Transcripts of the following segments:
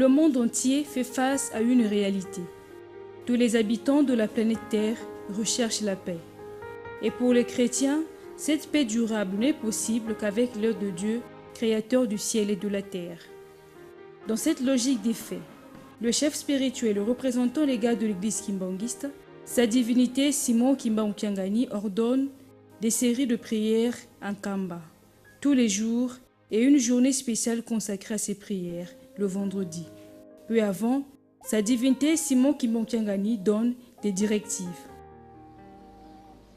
le monde entier fait face à une réalité. Tous les habitants de la planète Terre recherchent la paix. Et pour les chrétiens, cette paix durable n'est possible qu'avec l'aide de Dieu, créateur du ciel et de la terre. Dans cette logique des faits, le chef spirituel représentant les gars de l'église kimbanguiste, sa divinité Simon Kimba Nkiangani ordonne des séries de prières en Kamba, tous les jours, et une journée spéciale consacrée à ces prières, le vendredi. Peu avant, sa divinité Simon Kimba Nkiangani donne des directives.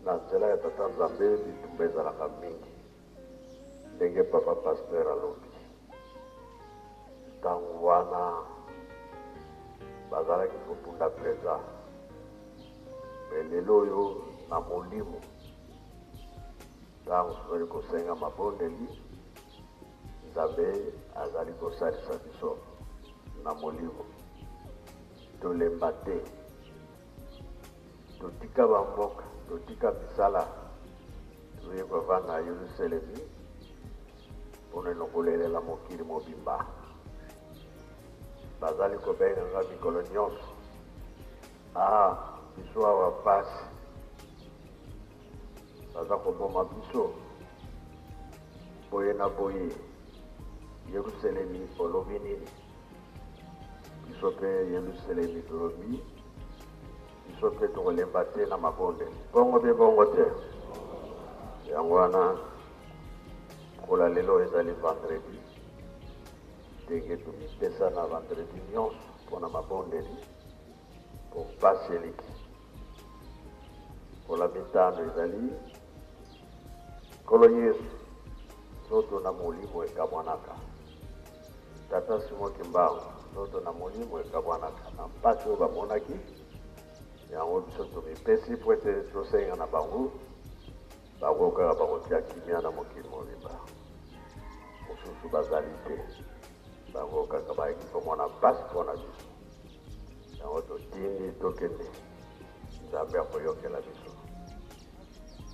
Na nzela ya tata Nzambe bitumba ezalaka mingi ndenge papa pasteur alobi ntango wana bazalaki kopunda mpenza me lelo oyo na molimo ntango tozali kosenga mabondeli Nzambe azali kosalisa biso na molimo tolemba te totika bamboka totika misala toye kovanda Yerusalemi mpona enokolelela mokili mobimba bazali kobenganga mikolo nyonso biso awa pasi baza koboma biso boye na boye Yerusalemi olobi nini biso mpe Yerusalemi tolobi biso mpe tokolemba te na mabonde bongo mpe bongo te yango wana kola lelo ezali vendredi ndenge tomipesa na vendredi nyonso mpona mabondeli mpo mpasi eleki kola mitano ezali nkolo Yesu nzoto na molimo ekabwanaka tata Simon Kimbangu nzoto na molimo ekabwanaka na mpasi oyo bamonaki yango biso tomipesi mpo ete tosenga na bango bakokaka bakotia kimia na mokili mobimba mosusu bazali te bakokaka bayeki komona mpasi mpona biso yango totindi tokende Nzambe akoyokela biso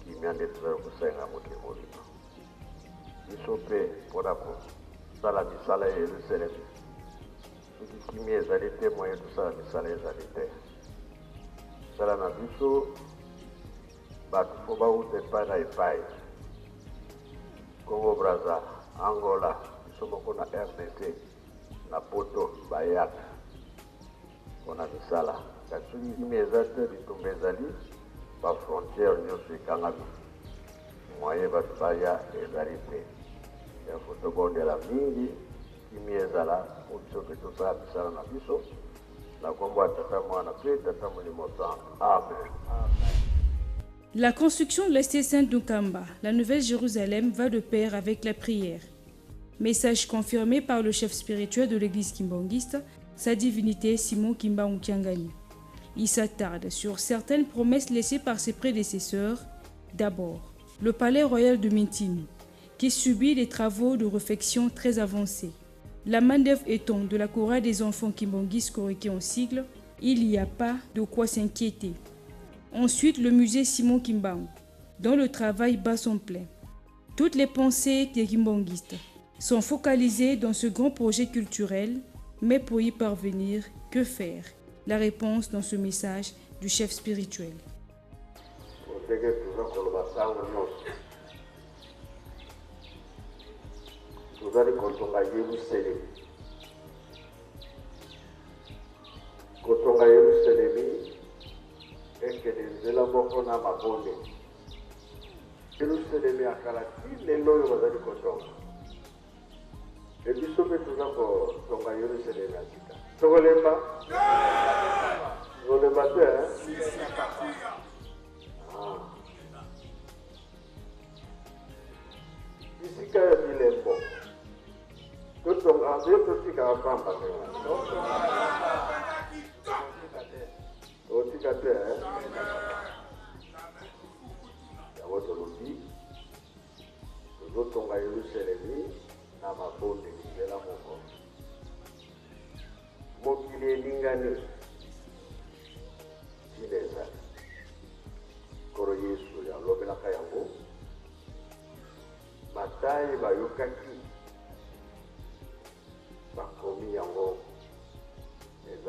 kimia nde tozali kosenga mokili mobimba biso mpe mpona kosala misala ya Yerusalemi soki kimia ezali te moye tosala misala ezali te sala na biso bato fo bauta epai na epai Congo Brazza, Angola, biso moko na RDC na poto bayaka mpona misala kasi soki kimia eza te bitumba ezali bafrontiere nyonso ekangami moye bato baya ezali te yafo tobondela mingi kimia ezala po biso mpe tosala misala na biso. La construction de la cité sainte d'Ukamba, la Nouvelle Jérusalem, va de pair avec la prière. Message confirmé par le chef spirituel de l'église kimbanguiste, sa divinité Simon Kimba Nkiangani. Il s'attarde sur certaines promesses laissées par ses prédécesseurs. D'abord, le palais royal de Mintini, qui subit des travaux de réfection très avancés. La main-d'œuvre étant de la chorale des enfants kimbanguistes coriqués en sigle, il n'y a pas de quoi s'inquiéter. Ensuite, le musée Simon Kimbangu, dont le travail bat son plein. Toutes les pensées des kimbanguistes sont focalisées dans ce grand projet culturel, mais pour y parvenir, que faire? La réponse dans ce message du chef spirituel. Tozali kotonga Yerusalemi. Kotonga Yerusalemi ekende nzela moko na mabonde. Yerusalemi akala ti lelo oyo bazali kotonga. Ebiso mpe toza kotonga Yerusalemi ya sika. Tokolemba? Tokolemba te, bisika ya bilembo totonga nde totikaka pamba otika te yango tolobi tozotonga Yerusalemi na mabonde nzela moko mokili elingani tina ezali kolo Yesu alobelaka yango bataille bayokaki bakomi yango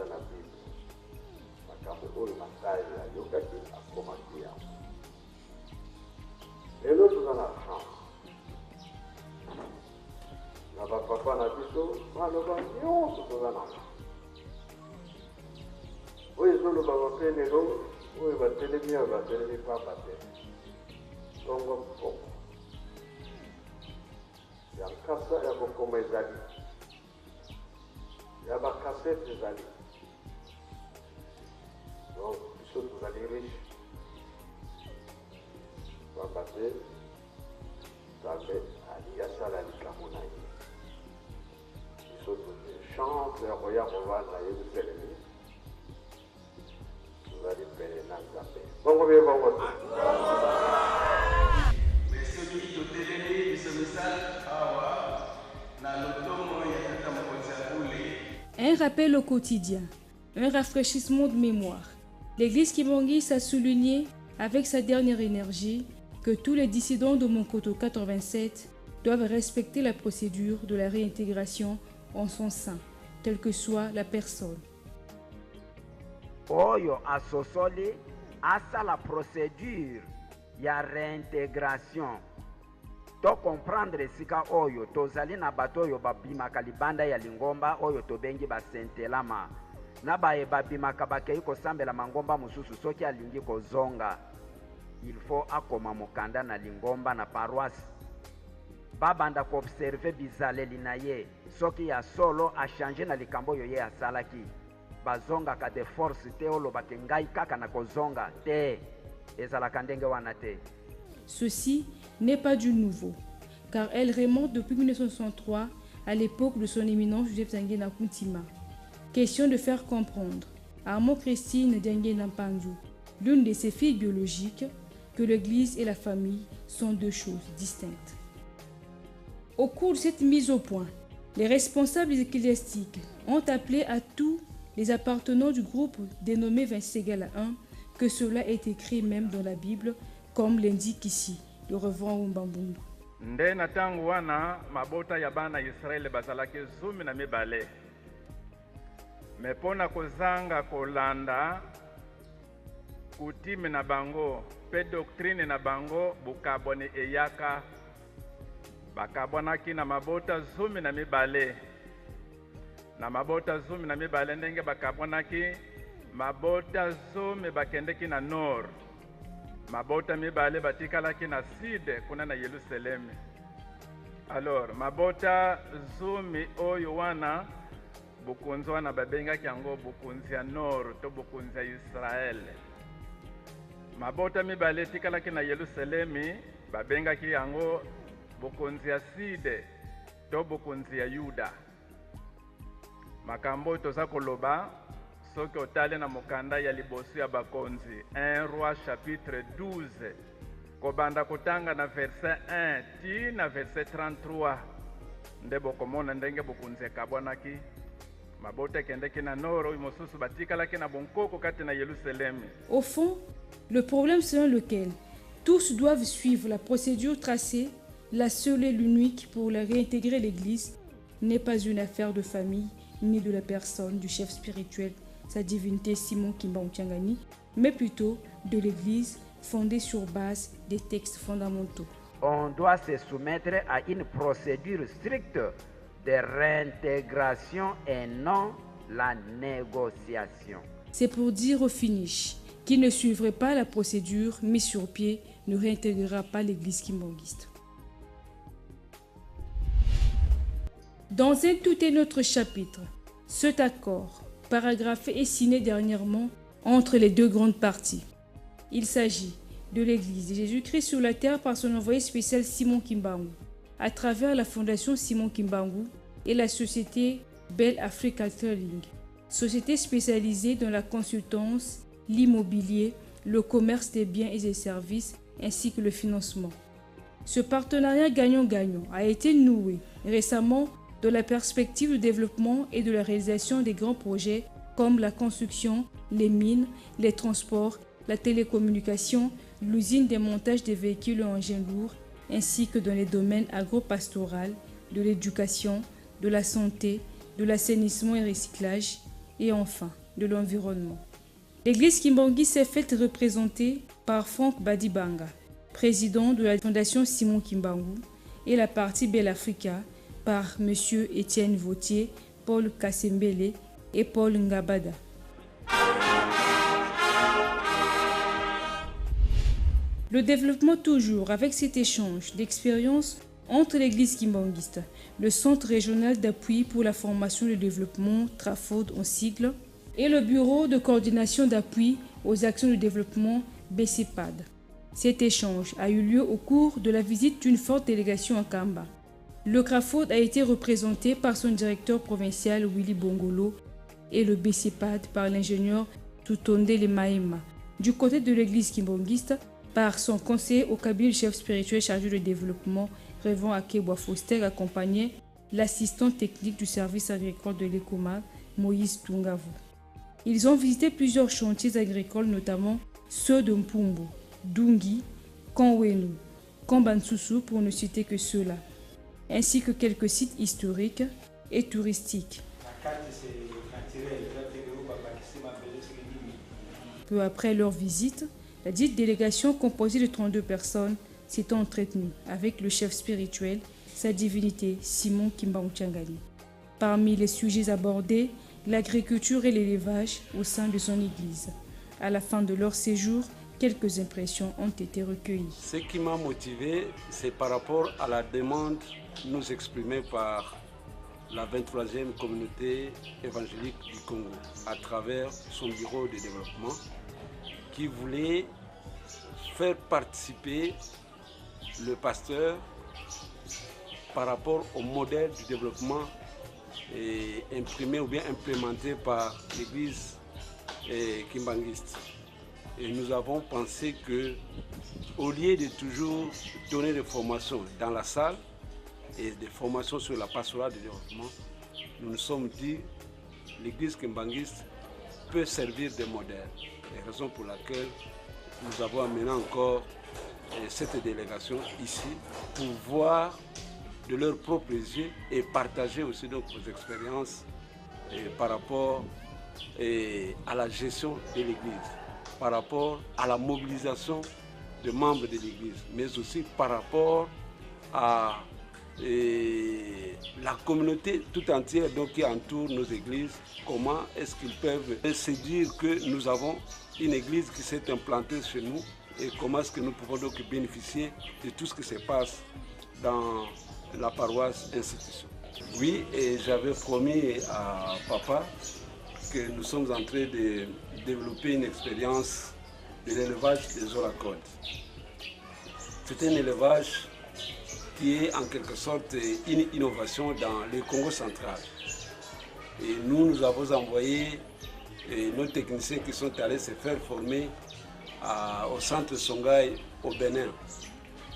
eza na bible makambo oyo Mathieu ayokaki akomaki yango. Lelo toza na chance na bapapa na biso maloba nyonso toza na oyo ezolobaka mpe lelo oyo batelemi oyo batelemi papa te tongo moko ya nkasa ya kokoma ezali ya bakasete ezali donc biso tozali riche papa te nzambe ali asala likambo na ye biso toze chance ya koya kovanda yerusalemi tozali pene na nzambe bongo bie bongo te. Un rappel au quotidien, un rafraîchissement de mémoire. L'église Kimbangiste a souligné avec sa dernière énergie que tous les dissidents de Monkoto 87 doivent respecter la procédure de la réintégration en son sein, quelle que soit la personne. Oyo asosoli asa la procédure ya réintégration. To comprendre sika oyo tozali na bato oyo babimaka libanda ya lingomba oyo tobengi basentelama na baye babimaka bakei kosambela mangomba mosusu soki alingi kozonga il faut akoma mokanda na lingomba na paroisse babanda koobserve bizaleli na ye soki ya solo achange na likambo oyo ye asalaki bazongaka de force te olobake ngai kaka na kozonga te ezalaka ndenge wana te. Ceci n'est pas du nouveau, car elle remonte depuis 1963 à l'époque de son éminence Joseph Nzangena Kuntima. Question de faire comprendre à Amo Christine Nzangena Mpanzu, l'une de ses filles biologiques, que l'Église et la famille sont deux choses distinctes. Au cours de cette mise au point, les responsables ecclésiastiques ont appelé à tous les appartenants du groupe dénommé 26=1 que cela est écrit même dans la Bible, comme l'indique ici le reverend Mbambundu. Nde na tangu wana mabota ya bana Israeli bazalaki 12 mepona kozanga kolanda kutime na bango pe doctrine na bango bukabone eyaka bakabonaki na mabota 12 na mabota 12 ndenge bakabonaki mabota 10 bakendeki na nord mabota mibale batikalaki na sud kuna na Yerusalemu. Alors mabota 10 oyo wana bukunzi wana babengaki yango bukunzi ya nord to bukunzi ya Israel. Mabota mibale tikalaki na Yerusalemu babengaki yango bukunzi ya sud to bukunzi ya Yuda. Makambo toza koloba soki otale na mokanda ya liboso ya bakonzi 1 Roi chapitre 12 kobanda kotanga na verset 1 ti na verset 33 nde bokomona ndenge bokunzi ekabwanaki mabota ekendeki na noro mosusu batikalaki na bonkoko kati na Yerusalemu. Au fond, le problème selon lequel tous doivent suivre la procédure tracée, la seule et l'unique pour la réintégrer l'Église, n'est pas une affaire de famille ni de la personne du chef spirituel, sa divinité Simon Kimba Nchangani, mais plutôt de l'Église fondée sur base des textes fondamentaux. On doit se soumettre à une procédure stricte de réintégration et non la négociation. C'est pour dire au finish, qui ne suivrait pas la procédure mise sur pied ne réintégrera pas l'Église kimbangiste. Dans un tout autre chapitre, cet accord, paragraphé et signé dernièrement entre les deux grandes parties. Il s'agit de l'Église de Jésus-Christ sur la terre par son envoyé spécial Simon Kimbangu, à travers la fondation Simon Kimbangu et la société Bell Africa Trading, société spécialisée dans la consultance, l'immobilier, le commerce des biens et des services, ainsi que le financement. Ce partenariat gagnant-gagnant a été noué récemment dans la perspective du développement et de la réalisation des grands projets comme la construction, les mines, les transports, la télécommunication, l'usine des montages des véhicules et engins lourds, ainsi que dans les domaines agro-pastoral, de l'éducation, de la santé, de l'assainissement et recyclage, et enfin de l'environnement. L'église Kimbangi s'est faite représenter par Franck Badibanga, président de la Fondation Simon Kimbangu, et la partie Belle Africa par M. Étienne Vautier, Paul Kassembele et Paul Ngabada. Le développement toujours avec cet échange d'expériences entre l'église kimbanguiste, le Centre régional d'appui pour la formation et le développement, TRAFOD en sigle, et le Bureau de coordination d'appui aux actions de développement, BCPAD. Cet échange a eu lieu au cours de la visite d'une forte délégation à Kamba. Le TRAFOD a été représenté par son directeur provincial Willy Bongolo et le BCPAD par l'ingénieur Tutonde Lemaema. Du côté de l'église kimbanguiste, par son conseiller au cabinet du chef spirituel chargé de développement, Révon Akeboa Foster, accompagné l'assistant technique du service agricole de l'ECOMA, Moïse Tungavu. Ils ont visité plusieurs chantiers agricoles, notamment ceux de Mpumbu, Dungi, Kanwenu, Kambansusu, pour ne citer que ceux-là, ainsi que quelques sites historiques et touristiques. Peu après leur visite, la dite délégation composée de 32 personnes s'est entretenue avec le chef spirituel, sa divinité Simon Kimbangu Tchangani. Parmi les sujets abordés, l'agriculture et l'élevage au sein de son église. À la fin de leur séjour, quelques impressions ont été recueillies. Ce qui m'a motivé, c'est par rapport à la demande nous exprimée par la 23e communauté évangélique du Congo à travers son bureau de développement qui voulait faire participer le pasteur par rapport au modèle du développement imprimé ou bien implémenté par l'église kimbanguiste. Et nous avons pensé que, au lieu de toujours donner des formations dans la salle et des formations sur la pastorale de développement, nous nous sommes dit que l'église kimbanguiste peut servir de modèle. Et raison pour laquelle nous avons amené encore cette délégation ici pour voir de leurs propres yeux et partager aussi donc nos expériences par rapport à la gestion de l'Église, par rapport à la mobilisation des membres de l'Église, mais aussi par rapport à la communauté tout entière donc, qui entoure nos églises. Comment est-ce qu'ils peuvent se dire que nous avons une église qui s'est implantée chez nous et comment est-ce que nous pouvons donc bénéficier de tout ce qui se passe dans la paroisse institution. Oui, et j'avais promis à papa que nous sommes en train de développer une expérience de l'élevage des oracodes. C'est un élevage qui est en quelque sorte une innovation dans le Congo central. Et nous avons envoyé nos techniciens qui sont allés se faire former au centre Songhai au Bénin.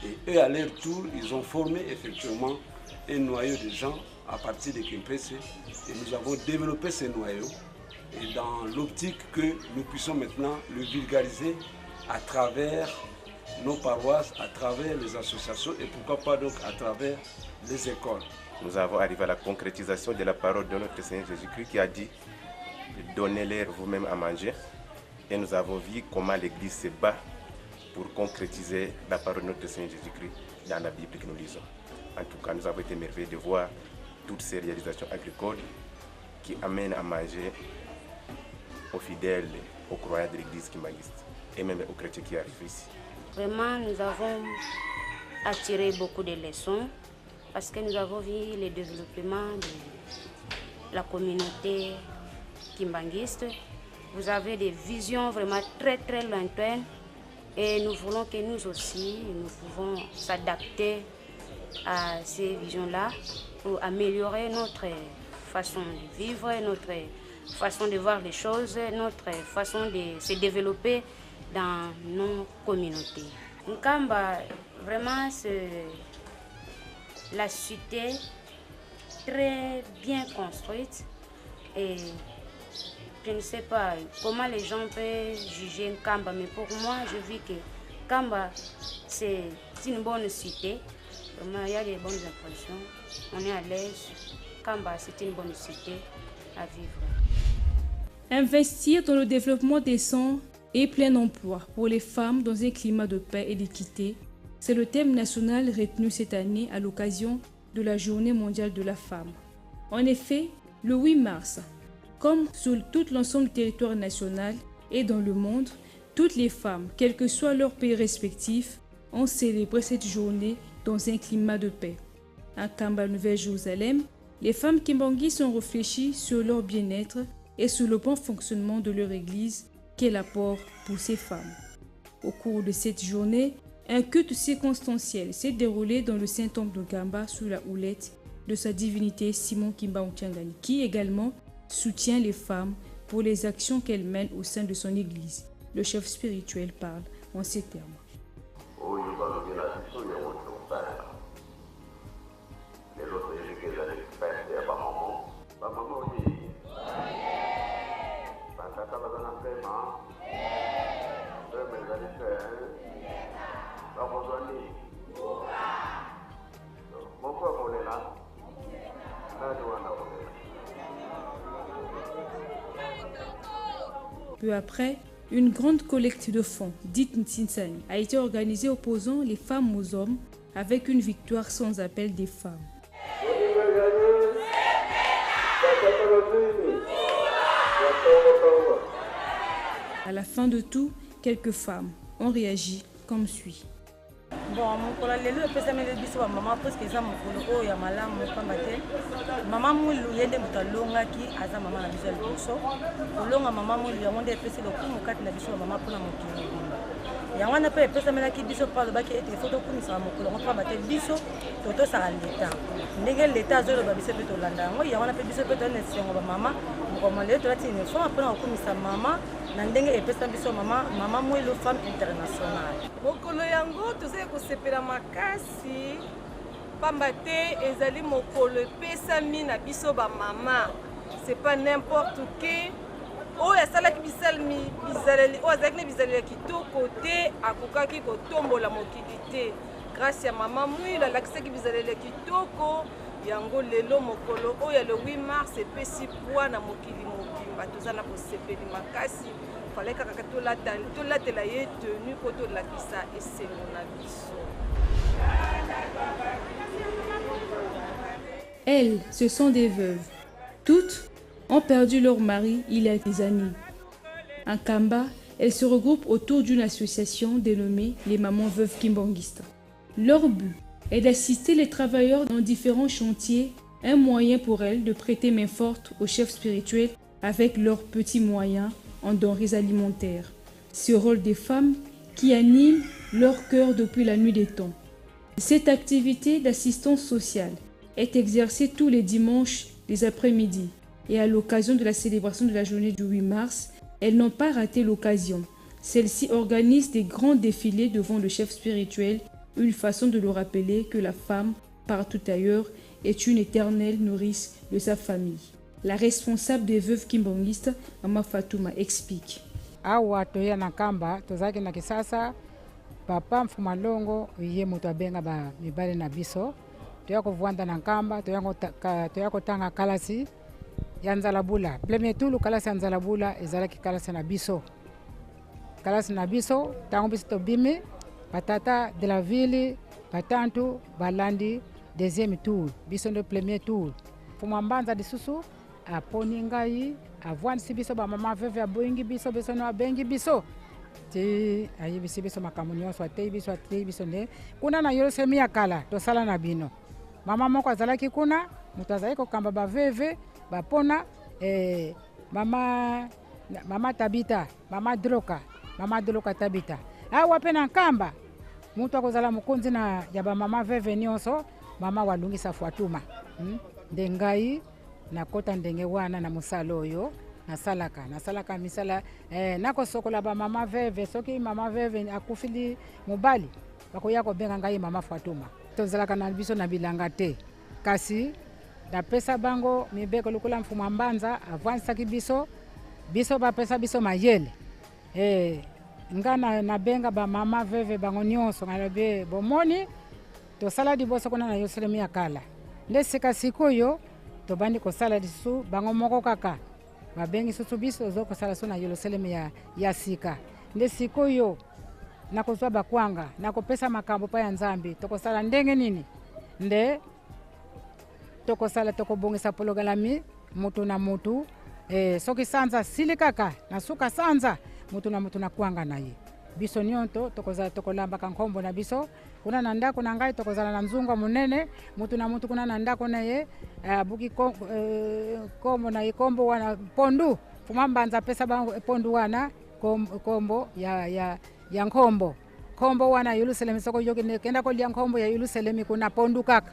Et eux, à leur tour, ils ont formé effectivement un noyau de gens à partir de Kimpese. Et nous avons développé ce noyau et dans l'optique que nous puissions maintenant le vulgariser à travers nos paroisses, à travers les associations et pourquoi pas donc à travers les écoles. Nous avons arrivé à la concrétisation de la parole de notre Seigneur Jésus-Christ qui a dit « Donnez-leur vous-même à manger ». Et nous avons vu comment l'Église se bat pour concrétiser la parole de notre Seigneur Jésus-Christ dans la Bible que nous lisons. En tout cas, nous avons été émerveillés de voir toutes ces réalisations agricoles qui amènent à manger aux fidèles, aux croyants de l'Église kimbanguiste et même aux chrétiens qui arrivent ici. Vraiment, nous avons attiré beaucoup de leçons parce que nous avons vu le développement de la communauté kimbanguiste. Vous avez des visions vraiment très très lointaines et nous voulons que nous aussi, nous pouvons s'adapter à ces visions-là pour améliorer notre façon de vivre, notre façon de voir les choses, notre façon de se développer dans nos communautés. Nkamba, vraiment, c'est la cité très bien construite et je ne sais pas comment les gens peuvent juger Nkamba, mais pour moi, je vis que Nkamba, c'est une bonne cité. Vraiment, il y a des bonnes impressions. On est à l'aise. Nkamba, c'est une bonne cité à vivre. Investir dans le développement décent et plein emploi pour les femmes dans un climat de paix et d'équité, c'est le thème national retenu cette année à l'occasion de la Journée mondiale de la femme. En effet, le 8 mars, comme sur tout l'ensemble du territoire national et dans le monde, toutes les femmes, quel que soit leur pays respectif, ont célébré cette journée dans un climat de paix. À Kamba, Nouvelle-Jérusalem, les femmes kimbanguistes ont réfléchi sur leur bien-être et sur le bon fonctionnement de leur église, quel apport pour ces femmes. Au cours de cette journée, un culte circonstanciel s'est déroulé dans le Saint-Temple de Kamba sous la houlette de sa divinité Simon Kimba Ontiangani, qui également soutient les femmes pour les actions qu'elles mènent au sein de son église. Le chef spirituel parle en ces termes. Peu après, une grande collecte de fonds, dite Ntinsani, a été organisée opposant les femmes aux hommes avec une victoire sans appel des femmes. À la fin de tout, quelques femmes ont réagi comme suit. Bon, mon lelo pesa mele biso ba mama parce que ça mon kolo ya malamu pamba te mama mulu yende mutalonga ki aza mama na biso liboso kolonga mama mulu ya monde pesa le kumu kati na biso mama pona mokili ya wana pe pesa mele ki biso parle ba ki ete photo kumu sa mokolo pamba te biso toto sa leta ndenge leta zolo ba biso pe to landa ngo ya wana pe biso pe to ne sengo ba mama ngoma le to lati ne fona pona kumu sa mama na ndenge epesa biso mama mwelo femme internationale mokolo yango tozali kosepela makasi pamba te ezali mokolo epesami na biso bamama c'est pas n'importe qui oyo asalaki bizaleli oyo azalaki na bizaleli ya kitoko te akokaki kotombola mokili te grâce ya mama mwilo alakisaki bizaleli ya kitoko yango lelo mokolo oyo le 8 mars epesi poa na mokili mobimba toza na kosepeli makasi fallait kaka tolatela ye tenu po tolakisa esengo na biso. Elles, ce sont des veuves. Toutes ont perdu leur mari il y a des années. En Kamba, elles se regroupent autour d'une association dénommée les Mamans Veuves Kimbanguistes. Leur but est d'assister les travailleurs dans différents chantiers, un moyen pour elles de prêter main forte aux chefs spirituels avec leurs petits moyens en denrées alimentaires. Ce rôle des femmes qui anime leur cœur depuis la nuit des temps. Cette activité d'assistance sociale est exercée tous les dimanches des après-midi et à l'occasion de la célébration de la journée du 8 mars, elles n'ont pas raté l'occasion. Celles-ci organisent des grands défilés devant le chef spirituel, une façon de le rappeler que la femme, partout ailleurs, est une éternelle nourrice de sa famille. La responsable des veuves kimbanguistes, Mama Fatouma, explique. Awa toya na Kamba, tozaki na kisasa, papa mfumalongo ye mutu abenga ba mibale na biso. Toya kovwanda na Kamba, toya kotanga kalasi ya nzalabula. Premier tulu kalasi ya nzalabula ezalaki kalasi na biso. Kalasi na biso, tango biso tobimi, patata de la ville, patantu, balandi, deuxième tour, biso de premier tour. Fumambanza disusu, aponi ngai, avwandisi biso ba mama veve aboingi biso no abengi biso. Ti ayibisi biso makambo nyonso atei biso ne. Kuna na yorosemi ya kala, tosala na bino. Mama moko azalaki kuna, mutu azalaki kokamba ba veve, bapona, mama Tabita, mama Droka Tabita. Awa pe na Kamba, mutu akozala mukonzi na ya ba mama veve nyonso, mama walungisa Fatuma. Ndengai na kota ndenge wana na musala oyo nasalaka misala nakosokola ba mama veve soki mama veve akufili mobali bakoya kobenga ngai mama Fatuma tozalaka na biso na bilanga te kasi napesa bango mibeko lokola mfuma mbanza avansaki biso bapesa biso mayele ngana na benga ba mama veve bango nyonso ngalobe bomoni tosala diboso kuna na yoselemi ya kala nde sika sikoyo tobandi kosala disu bango moko kaka babengi susu biso tozokosala so na Yerusalemu ya sika nde sikoyo nakozwa bakwanga nakopesa makambo pa ya Nzambe tokosala ndenge nini nde tokosala tokobongisa pologalami mutu na mutu soki sanza sili kaka na suka sanza mutu na mutu na kwanga na ye biso nyonto tokozala tokolamba kankombo na biso kuna na ndako na ngai tokozala na nzunga munene mutu na mutu kuna na ndako na ye buki kombo na ye kombo wana pondu fumambanza pesa pondu wana kombo ya nkombo kombo wana Yerusalemu soko yoki kenda kolia nkombo ya Yerusalemu kuna pondu kaka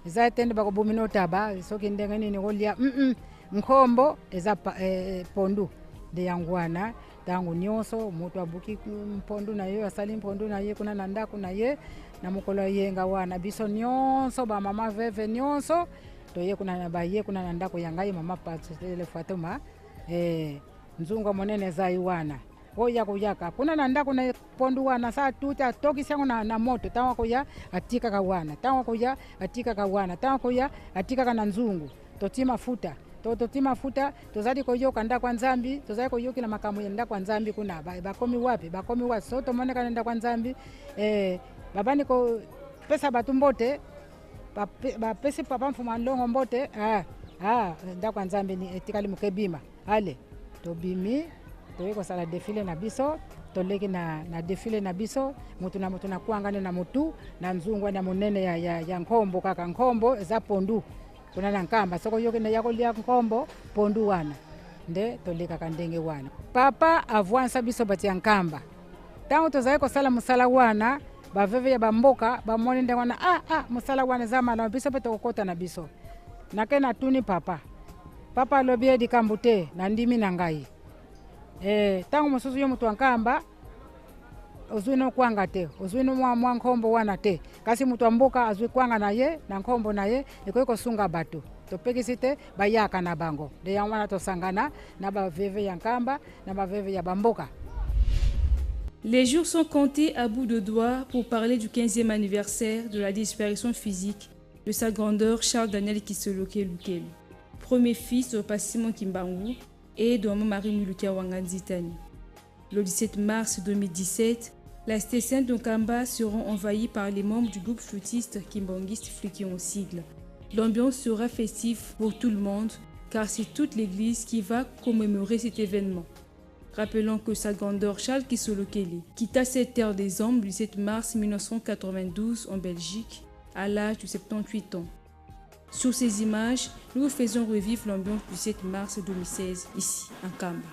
izatende bakobumino taba soki ndenge nini kolia nkombo eza pondu de yangwana tangu nyonso mutu abuki mpondu na ye asali mpondu na ye kuna na ndako na ye na mukolo yenga wana biso nyonso ba mama veve nyonso to ye kuna na baye kuna na ndako yangai mama Patele Fatuma nzunga monene zai wana oya kuyaka kuna na ndako na pondu wana saa tuta toki sangu na moto tawa kuya atika ka wana tawa kuya atika ka wana tawa kuya atika ka na nzungu totima futa totima futa tozali koyoka nda kwa Nzambi tozali koyoki na makamu nda kwa Nzambi kuna bakomi wapi so to moneka nda kwa Nzambi babani ko pesa batumbote ba pesi papa mfuma ndongo mbote nda kwa Nzambi ni etikali mukebima ale to bimi toyeko sala defile na biso toleki na defile na biso mutu na kuangane na mutu na nzungwa na munene ya nkombo kaka nkombo za pondu kuna na nkamba soko yoke na yako lia nkombo pondu wana nde toleka kandenge wana papa avwansa biso bati ya nkamba tangu tozaye kosala musala wana baveve ya bamboka bamoni nde wana musala wana zama na biso peto kokota na biso nake na tuni papa lobie di kambute na ndimi na ngai tangu mususu yo mutu ankamba ozwino kwanga te ozwino mwa nkombo wana te kasi mutu amboka azwi kwanga na ye na nkombo na ye ikoyeko sunga bato topekisi te bayaka na bango de yango wana tosangana na baveve ya nkamba na baveve ya bamboka. Les jours sont comptés à bout de doigts pour parler du 15e anniversaire de la disparition physique de sa grandeur Charles Daniel Kisoloke Lukelu, premier fils de Papa Simon Kimbangu et de Maman Marie Mulukia Wanganzitani. Le 17 mars 2017, la cité Sainte d'Onkamba seront envahies par les membres du groupe flûtiste Kimbangiste Fluki en sigle. L'ambiance sera festive pour tout le monde car c'est toute l'église qui va commémorer cet événement. Rappelons que sa grandeur Charles Kisolokeli quitta cette terre des hommes le 7 mars 1992 en Belgique à l'âge de 78 ans. Sur ces images, nous vous faisons revivre l'ambiance du 7 mars 2016 ici, en Kamba.